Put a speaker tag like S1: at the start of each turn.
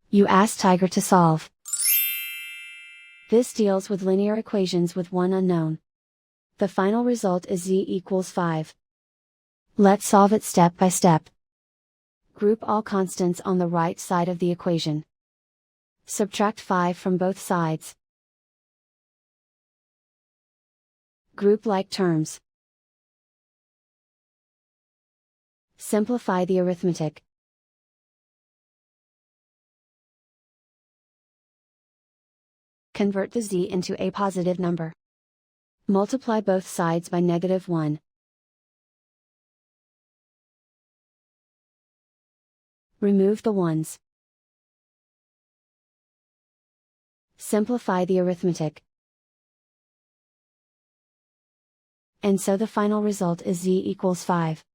S1: You ask Tiger to solve. This deals with linear equations with one unknown. The final result is z equals 5. Let's solve it step by step. Group all constants on the right side of the equation. Subtract 5 from both sides. Group like terms. Simplify the arithmetic. Convert the z into a positive number. Multiply both sides by -1. Remove the ones. Simplify the arithmetic. And so the final result is z equals 5.